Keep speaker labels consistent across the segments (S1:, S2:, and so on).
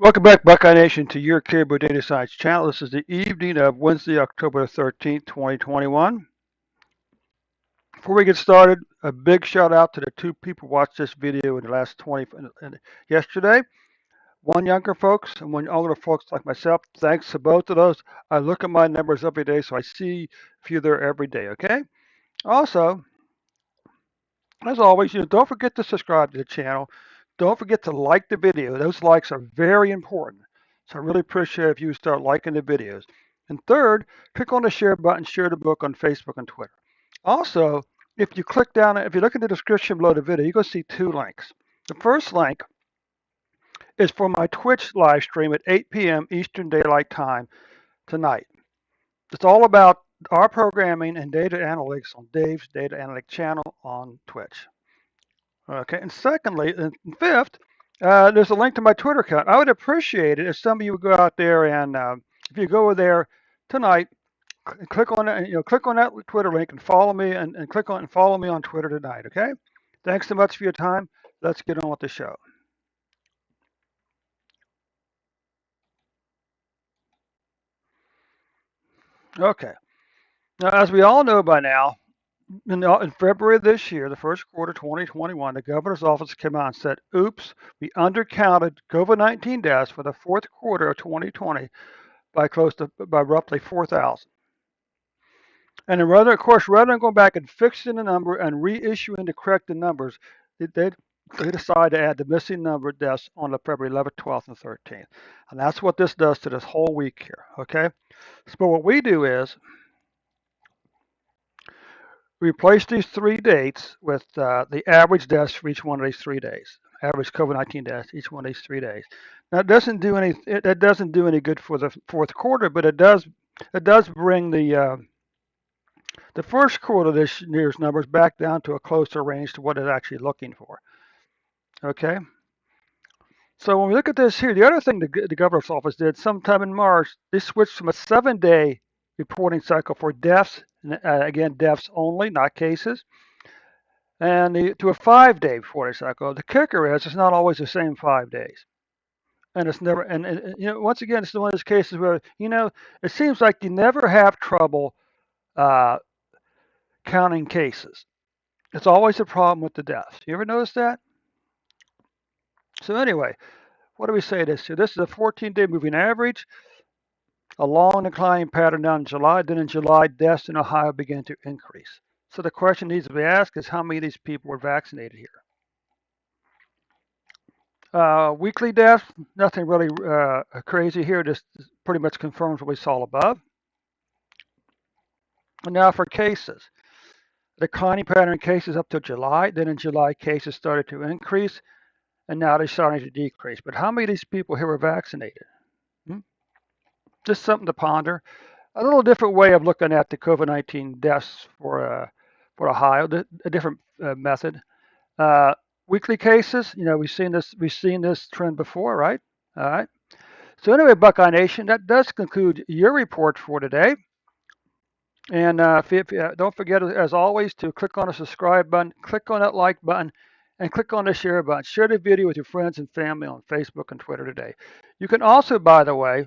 S1: Welcome back, Buckeye Nation, to your Caribou Data Science channel. This is the evening of Wednesday, October 13th, 2021. Before we get started, a big shout out to the two people who watched this video in the last 20 yesterday. One younger folks and one older folks like myself. Thanks to both of those. I look at my numbers every day, so I see a few there every day, okay? Also, as always, don't forget to subscribe to the channel. Don't forget to like the video. Those likes are very important. So I really appreciate if you start liking the videos. And third, click on the share button, share the book on Facebook and Twitter. Also, if you click down, if you look in the description below the video, you're going to see two links. The first link is for my Twitch live stream at 8 p.m. Eastern Daylight Time tonight. It's all about our programming and data analytics on Dave's Data Analytics channel on Twitch. Okay, and secondly, and fifth, there's a link to my Twitter account. I would appreciate it if some of you would go out there and if you go over there tonight, click on it, click on that Twitter link and follow me and click on and follow me on Twitter tonight. Okay, thanks so much for your time. Let's get on with the show. Okay, now as we all know by now, in February of this year, the first quarter 2021, the governor's office came out and said, oops, we undercounted COVID-19 deaths for the fourth quarter of 2020 by roughly 4,000. And rather than going back and fixing the number and reissuing to correct the numbers, they decided to add the missing number of deaths on the February 11th, 12th, and 13th. And that's what this does to this whole week here, okay? So what we do is replace these 3 dates with the average deaths for each one of these 3 days, average COVID-19 deaths each one of these 3 days. Now, it doesn't do any good for the fourth quarter, but it does bring the first quarter of this year's numbers back down to a closer range to what it's actually looking for. Okay. So when we look at this here, the other thing the governor's office did sometime in March, they switched from a 7-day reporting cycle for deaths, again, deaths only, not cases, and to a 5-day reporting cycle. The kicker is it's not always the same 5 days. And it's never, and once again, it's one of those cases where, it seems like you never have trouble counting cases. It's always a problem with the deaths. You ever notice that? So anyway, what do we say this year? This is a 14-day moving average, a long declining pattern down in July. Then in July, deaths in Ohio began to increase. So the question needs to be asked is how many of these people were vaccinated here? Weekly deaths, nothing really crazy here. Just pretty much confirms what we saw above. And now for cases. Declining pattern in cases up to July. Then in July, cases started to increase. And now they're starting to decrease. But how many of these people here were vaccinated? Just something to ponder. A little different way of looking at the COVID-19 deaths for Ohio, a different method. Weekly cases, we've seen this trend before, right? All right. So anyway, Buckeye Nation, that does conclude your report for today. And don't forget, as always, to click on the subscribe button, click on that like button, and click on the share button. Share the video with your friends and family on Facebook and Twitter today. You can also, by the way,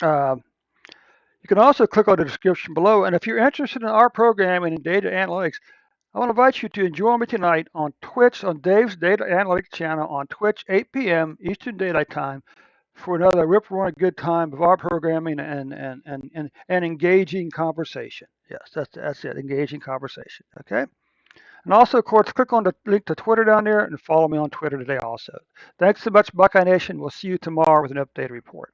S1: you can also click on the description below. And if you're interested in our programming and data analytics, I want to invite you to join me tonight on Twitch, on Dave's Data Analytics channel on Twitch, 8 p.m. Eastern Daylight Time, for another rip-roaring good time of our programming and engaging conversation. Yes, that's it, engaging conversation, okay? And also, of course, click on the link to Twitter down there and follow me on Twitter today also. Thanks so much, Buckeye Nation. We'll see you tomorrow with an updated report.